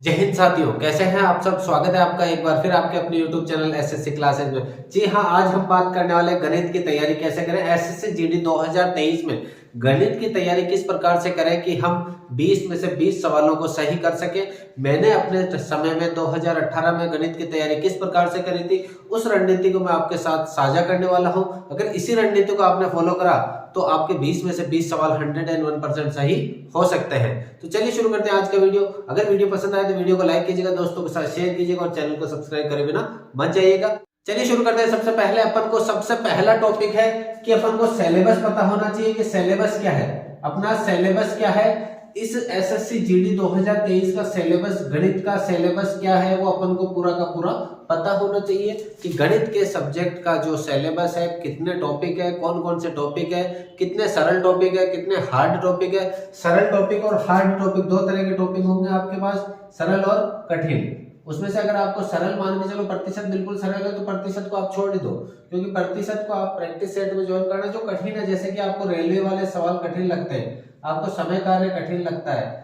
जय हिंद साथियों, कैसे हैं आप सब। स्वागत है आपका एक बार फिर आपके अपने YouTube चैनल एसएससी क्लासेज में। जी हाँ, आज हम बात करने वाले गणित की तैयारी कैसे करें। एसएससी जीडी 2023 में गणित की तैयारी किस प्रकार से करें कि हम 20 में से 20 सवालों को सही कर सके। मैंने अपने समय में 2018 में गणित की तैयारी किस प्रकार से करी थी, उस रणनीति को मैं आपके साथ साझा करने वाला हूं। अगर इसी रणनीति को आपने फॉलो करा तो आपके 20 में से 20 सवाल 101% सही हो सकते हैं। तो चलिए शुरू करते हैं आज का वीडियो। अगर वीडियो पसंद आए तो वीडियो को लाइक कीजिएगा, दोस्तों के साथ शेयर कीजिएगा और चैनल को सब्सक्राइब करे बिना मत जाइएगा। चलिए शुरू करते हैं। सबसे पहले अपन को सबसे पहला टॉपिक है कि अपन को सिलेबस पता होना चाहिए कि सिलेबस क्या है। अपना सिलेबस क्या है, इस एसएससी जीडी 2023 का सिलेबस, गणित का सिलेबस क्या है वो अपन को पूरा का पूरा पता होना चाहिए कि गणित के सब्जेक्ट का जो सिलेबस है, कितने टॉपिक है, कौन कौन से टॉपिक है, कितने सरल टॉपिक है, कितने हार्ड टॉपिक है। सरल टॉपिक और हार्ड टॉपिक दो तरह के टॉपिक होंगे आपके पास, सरल और कठिन। उसमें से अगर आपको सरल मान के चलो, प्रतिशत बिल्कुल सरल है तो प्रतिशत को आप छोड़ दो, क्योंकि प्रतिशत को आप प्रैक्टिस सेट में ज्वाइन करना। जो कठिन है, जैसे कि आपको रेलवे वाले सवाल कठिन लगते हैं, आपको समय कार्य कठिन लगता है,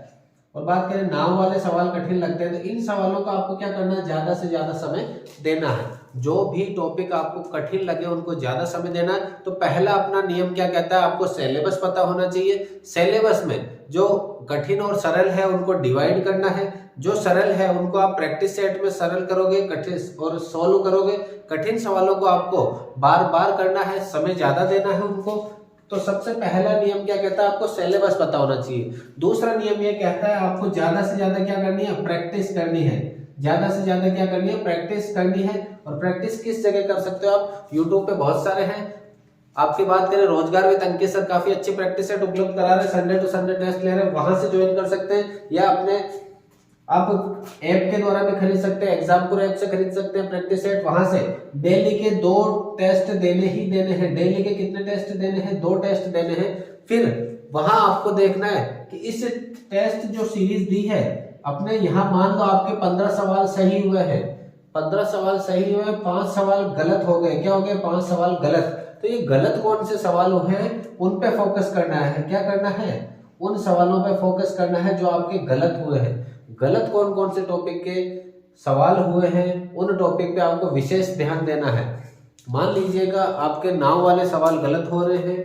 और बात करें नाव वाले सवाल कठिन लगते हैं, तो इन सवालों का आपको क्या करना है, ज्यादा से ज्यादा समय देना है। जो भी टॉपिक आपको कठिन लगे उनको ज्यादा समय देना है। तो पहला अपना नियम क्या कहता है, आपको सिलेबस पता होना चाहिए। सिलेबस में जो कठिन और सरल है उनको डिवाइड करना है। जो सरल है उनको आप प्रैक्टिस सेट में सरल करोगे, कठिन और सोल्व करोगे। कठिन सवालों को आपको बार बार करना है, समय ज्यादा देना है उनको। तो सबसे पहला नियम क्या कहता है, आपको सिलेबस पता होना चाहिए। दूसरा नियम ये कहता है आपको ज्यादा से ज्यादा क्या करनी है, प्रैक्टिस करनी है। ज्यादा से ज्यादा क्या करनी है, प्रैक्टिस करनी है। और प्रैक्टिस किस जगह कर सकते हो आप, यूट्यूब पे बहुत सारे हैं। आपकी बात करें रोजगार विद अंकित सर काफी अच्छी प्रैक्टिस सेट उपलब्ध करा रहे हैं, संडे टू संडे टेस्ट ले रहे हैं, वहां से ज्वाइन कर सकते हैं। या अपने आप ऐप के द्वारा भी खरीद सकते हैं, एग्जामपुर ऐप से खरीद सकते हैं प्रैक्टिस सेट। वहां से डेली के 2 टेस्ट देने ही देने हैं। डेली के कितने टेस्ट देने हैं, 2 टेस्ट देने हैं। फिर वहां आपको देखना है कि इस टेस्ट जो सीरीज दी है अपने, यहाँ मान लो आपके 15 सवाल सही हुए हैं, 15 सवाल सही हुए, 5 सवाल गलत हो गए। क्या हो गए, 5 सवाल गलत। तो ये गलत कौन से सवाल हैं उन पे फोकस करना है। क्या करना है, उन सवालों पे फोकस करना है जो आपके गलत हुए हैं। गलत कौन कौन से टॉपिक के सवाल हुए हैं उन टॉपिक पे आपको विशेष ध्यान देना है। मान लीजिएगा आपके नाव वाले सवाल गलत हो रहे हैं,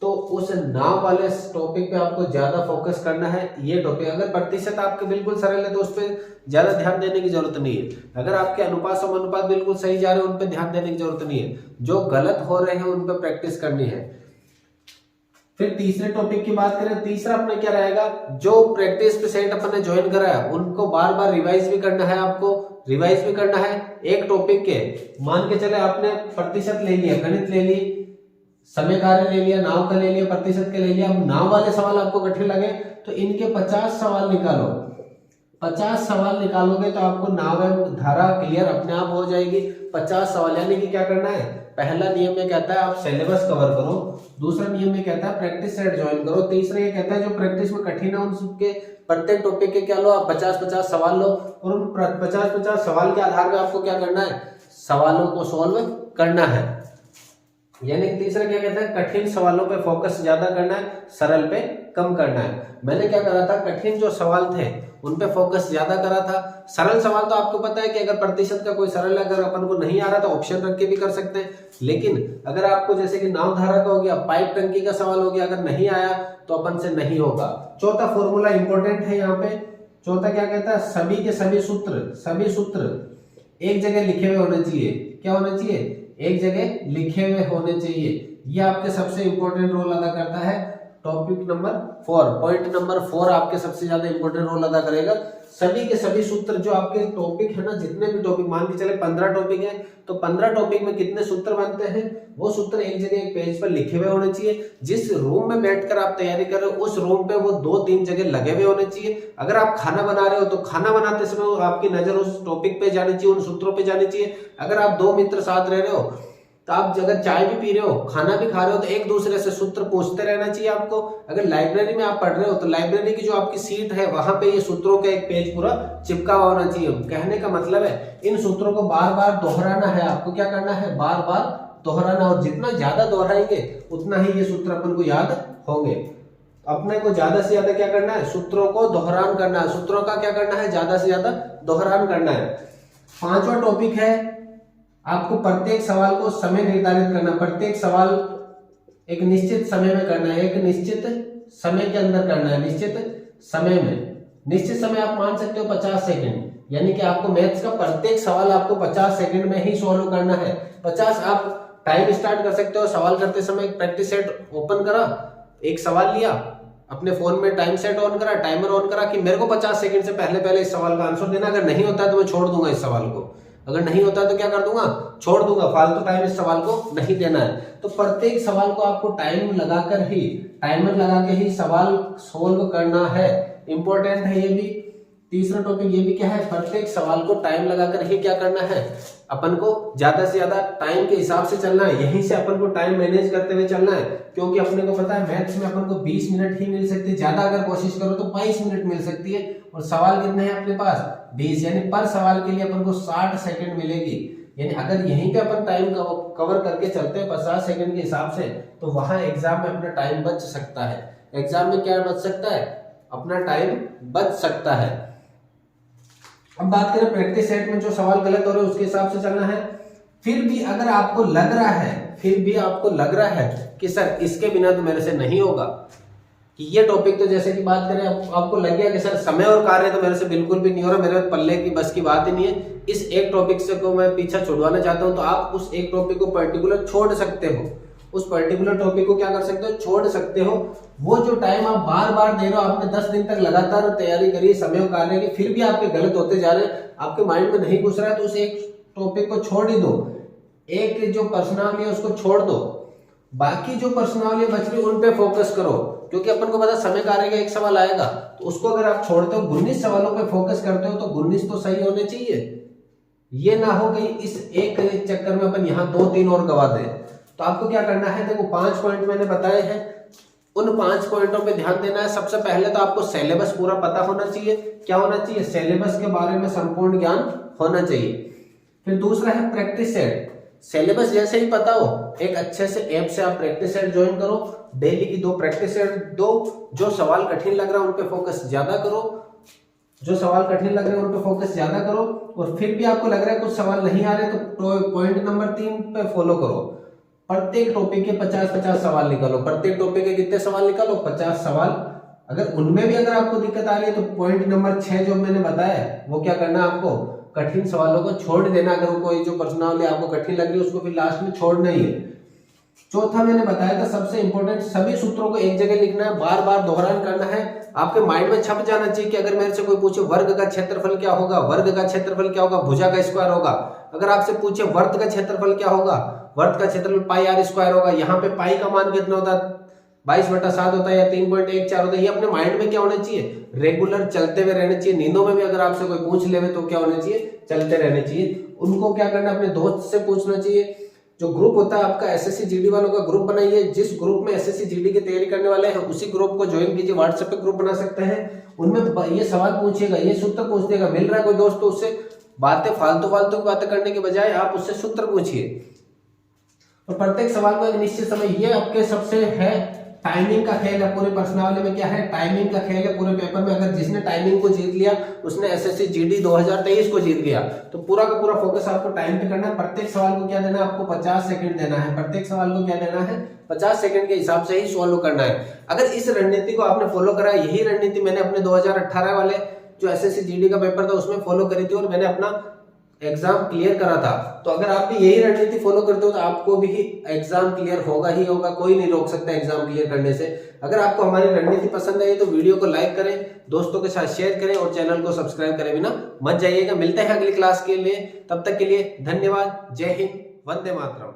तो उस नाव वाले टॉपिक पे आपको ज्यादा फोकस करना है। ये टॉपिक अगर प्रतिशत आपके बिल्कुल सरल है तो उस पर ज्यादा ध्यान देने की जरूरत नहीं है। अगर आपके अनुपात समानुपात बिल्कुल सही जा रहे हैं उन पे ध्यान देने की जरूरत नहीं है। जो गलत हो रहे हैं उन पे प्रैक्टिस करनी है। फिर तीसरे टॉपिक की बात करें, तीसरा अपने क्या रहेगा, जो प्रैक्टिस पे सेट अपन ने ज्वाइन करा है उनको बार बार रिवाइज भी करना है। आपको रिवाइज भी करना है। एक टॉपिक के मान के चले आपने प्रतिशत ले लिया, गणित ले ली, समय कार्य ले लिया, नाव का ले लिया, प्रतिशत के ले लिया। अब नाव वाले सवाल आपको कठिन लगे तो इनके 50 सवाल निकालो। 50 सवाल निकालोगे तो आपको नाव एवं धारा क्लियर अपने आप हो जाएगी। 50 सवाल, यानी कि क्या करना है, पहला नियम में कहता है आप सिलेबस कवर करो। दूसरा नियम में कहता है प्रैक्टिस सेट ज्वाइन करो। तीसरा ये कहता है जो प्रैक्टिस में कठिन है उन सबके प्रत्येक टॉपिक के क्या लो, आप 50-50 सवाल लो, और उन 50-50 सवाल के आधार पर आपको क्या करना है, सवालों को सोल्व करना है। यानी कि तीसरा क्या कहता है, कठिन सवालों पे फोकस ज्यादा करना है, सरल पे कम करना है। मैंने क्या करा था, कठिन जो सवाल थे उन पे फोकस ज्यादा करा था। सरल सवाल तो आपको पता है कि अगर प्रतिशत का कोई सरल अगर अपन को नहीं आ रहा तो ऑप्शन रख के भी कर सकते हैं। लेकिन अगर आपको जैसे कि नाव धारा का हो गया, पाइप टंकी का सवाल हो गया, अगर नहीं आया तो अपन से नहीं होगा। चौथा फॉर्मूला इंपॉर्टेंट है यहाँ पे। चौथा क्या कहता है, सभी के सभी सूत्र एक जगह लिखे हुए होने चाहिए। क्या होने चाहिए, एक जगह लिखे हुए होने चाहिए। ये आपके सबसे इंपॉर्टेंट रोल अदा करता है। टॉपिक नंबर 4, पॉइंट नंबर 4 आपके सबसे ज्यादा इंपॉर्टेंट रोल अदा करेगा। सभी के सभी सूत्र जो आपके टॉपिक है ना, जितने भी टॉपिक मान के चले 15 टॉपिक है तो 15 टॉपिक में कितने सूत्र बनते हैं, वो सूत्र एक जगह एक पेज पर लिखे हुए होने चाहिए। जिस रूम में बैठकर आप तैयारी कर रहे हो उस रूम पे वो 2-3 जगह लगे हुए होने चाहिए। अगर आप खाना बना रहे हो तो खाना बनाते समय आपकी नजर उस टॉपिक पे जानी चाहिए, उन सूत्रों पे जानी चाहिए। अगर आप 2 मित्र साथ रह रहे हो तो आप अगर चाय भी पी रहे हो, खाना भी खा रहे हो, तो एक दूसरे से सूत्र पूछते रहना चाहिए आपको। अगर लाइब्रेरी में आप पढ़ रहे हो तो लाइब्रेरी की जो आपकी सीट है वहां पे ये सूत्रों का एक पेज पूरा चिपका हुआ होना चाहिए। कहने का मतलब है इन सूत्रों को बार बार दोहराना है। आपको क्या करना है, बार बार दोहराना, और जितना ज्यादा दोहराएंगे उतना ही ये सूत्र अपन को याद होंगे। अपने को ज्यादा से ज्यादा क्या करना है, सूत्रों को दोहरान करना है। सूत्रों का क्या करना है, ज्यादा से ज्यादा दोहरान करना है। पांचवा टॉपिक है आपको प्रत्येक सवाल को समय निर्धारित करना। प्रत्येक सवाल एक निश्चित समय में करना है, एक निश्चित समय के अंदर करना है, निश्चित समय में। निश्चित समय आप मान सकते हो 50 सेकंड, यानी कि आपको मैथ्स का प्रत्येक सवाल आपको 50 सेकंड में ही सॉल्व करना है। 50 आप टाइम स्टार्ट कर सकते हो। सवाल करते समय एक प्रैक्टिस सेट ओपन करा, एक सवाल लिया, अपने फोन में टाइम सेट ऑन करा, टाइमर ऑन करा कि मेरे को 50 सेकंड से पहले इस सवाल का आंसर देना। अगर नहीं होता है तो मैं छोड़ दूंगा इस सवाल को, अगर नहीं होता है तो क्या कर दूंगा, छोड़ दूंगा। फालतू टाइम इस सवाल को नहीं देना है। तो प्रत्येक सवाल को आपको टाइम लगाकर ही, टाइमर लगा के ही सवाल सोल्व करना है। इंपॉर्टेंट है ये भी। तीसरा टॉपिक ये भी क्या है, प्रत्येक सवाल को टाइम लगाकर ही क्या करना है, अपन को ज्यादा से ज्यादा टाइम के हिसाब से चलना है। यहीं से अपन को टाइम मैनेज करते हुए चलना है, क्योंकि अपने को पता है मैथ्स में अपन को 20 मिनट ही मिल सकती है। ज्यादा अगर कोशिश करो तो 22 मिनट मिल सकती है, और सवाल कितने हैं अपने पास, 20, यानी पर सवाल के लिए अपन को 60 सेकंड मिलेगी। यानी अगर यहीं पे अपन टाइम कवर करके चलते हैं 50 सेकंड के हिसाब से, तो वहां एग्जाम में अपना टाइम बच सकता है। एग्जाम में क्या बच सकता है, अपना टाइम बच सकता है। अब बात करें प्रैक्टिस सेट में जो सवाल गलत हो रहे हैं उसके हिसाब से चलना है। फिर भी अगर आपको लग रहा है, फिर भी आपको लग रहा है कि सर इसके बिना तो मेरे से नहीं होगा, कि ये टॉपिक, तो जैसे कि बात करें आपको लग गया कि सर समय और कार्य तो मेरे से बिल्कुल भी नहीं हो रहा, मेरे पल्ले की बस की बात ही नहीं है, इस एक टॉपिक से को मैं पीछा छुड़वाना चाहता हूं, तो आप उस एक टॉपिक को पर्टिकुलर छोड़ सकते हो। उस पर्टिकुलर टॉपिक को क्या कर सकते हो, छोड़ सकते हो। वो जो टाइम आप बार बार दे रहे हो, आपने 10 दिन तक लगातार तैयारी करी समय और कार्य की, फिर भी आपके गलत होते जा रहे हैं, आपके माइंड में नहीं घुस रहा है, तो उस एक टॉपिक को छोड़ ही दो। एक जो प्रश्नावली है उसको छोड़ दो, बाकी जो प्रश्नावली बच रही उन पे फोकस करो, क्योंकि अपन को पता समय कार्य का एक सवाल आएगा, तो उसको अगर आप छोड़ते हो 19 सवालों पे फोकस करते हो, तो 19 तो सही होने चाहिए। ये ना हो कि इस एक चक्कर में अपन यहाँ 2-3 और गवा दें। तो आपको क्या करना है, देखो 5 पॉइंट मैंने बताए हैं, उन 5 पॉइंटों पे ध्यान देना है। सबसे पहले तो आपको सिलेबस पूरा पता होना चाहिए। क्या होना चाहिए, सिलेबस के बारे में संपूर्ण ज्ञान होना चाहिए। फिर दूसरा है प्रैक्टिस सेट। सिलेबस जैसे ही पता हो, एक अच्छे से ऐप से आप प्रैक्टिस सेट ज्वाइन करो, डेली की 2 प्रैक्टिस सेट दो। जो सवाल कठिन लग रहा है उन पे फोकस ज्यादा करो, जो सवाल कठिन लग रहे हैं उन पे फोकस ज्यादा करो। और फिर भी आपको लग रहा है कुछ सवाल नहीं आ रहे, तो पॉइंट नंबर 3 पे फॉलो करो। प्रत्येक टॉपिक के 50-50 सवाल निकालो। प्रत्येक टॉपिक के कितने सवाल निकालो, 50 सवाल। अगर उनमें भी अगर आपको दिक्कत आ रही है, तो पॉइंट नंबर 6 जो मैंने बताया, वो क्या करना है, आपको कठिन सवालों को छोड़ देना। अगर कोई जो प्रश्नावली आपको कठिन लग रही है उसको फिर लास्ट में छोड़ना ही है। चौथा मैंने बताया था सबसे इंपॉर्टेंट, सभी सूत्रों को एक जगह लिखना है, बार बार दोहरान करना है। आपके माइंड में छप जाना चाहिए कि अगर मेरे से कोई पूछे वर्ग का क्षेत्रफल क्या होगा, वर्ग का क्षेत्रफल क्या होगा, भुजा का स्क्वायर होगा। अगर आपसे पूछे वर्त का क्षेत्रफल क्या होगा, वर्त का क्षेत्रफल पाई आर स्क्वायर होगा। यहाँ पे पाई का मान कितना होता है, 22/7 होता है या 3.14 होता है। ये अपने माइंड में क्या होना चाहिए, रेगुलर चलते हुए रहने चाहिए। नींदों में भी अगर आपसे कोई पूछ ले तो क्या होना चाहिए, चलते रहने चाहिए। उनको क्या करना, अपने दोस्त से पूछना चाहिए। जो ग्रुप होता है आपका एसएससी जीडी वालों का ग्रुप बनाइए। जिस ग्रुप में एसएससी जीडी की तैयारी करने वाले हैं उसी ग्रुप को ज्वाइन कीजिए। व्हाट्सएप पे ग्रुप बना सकते हैं, उनमें ये सवाल पूछिएगा, ये सूत्र पूछ देगा। मिल रहा है कोई दोस्त तो उससे बातें फालतू की बातें करने के बजाय आप उससे सूत्र पूछिए। और प्रत्येक सवाल का एक निश्चित समय, ये आपके सबसे है टाइमिंग का खेल है। पूरे प्रश्नावली में क्या है, टाइमिंग का खेल है। पूरे पेपर में अगर जिसने टाइमिंग को जीत लिया उसने एसएससी जीडी 2023 को जीत लिया। तो पूरा का पूरा फोकस आपको टाइम पे करना है। प्रत्येक सवाल को क्या देना है, आपको 50 सेकंड देना है। प्रत्येक सवाल को क्या देना है, 50 सेकंड के हिसाब से ही सॉल्व करना है। अगर इस रणनीति को आपने फॉलो करा, यही रणनीति मैंने अपने 2018 वाले जो एसएससी जीडी का पेपर था उसमें फॉलो करी थी और मैंने अपना एग्जाम क्लियर करा था। तो अगर आप भी यही रणनीति फॉलो करते हो तो आपको भी एग्जाम क्लियर होगा ही होगा। कोई नहीं रोक सकता एग्जाम क्लियर करने से। अगर आपको हमारी रणनीति पसंद आई तो वीडियो को लाइक करें, दोस्तों के साथ शेयर करें और चैनल को सब्सक्राइब करें बिना मत जाइएगा। मिलते हैं अगली क्लास के लिए, तब तक के लिए धन्यवाद। जय हिंद, वंदे मातरम।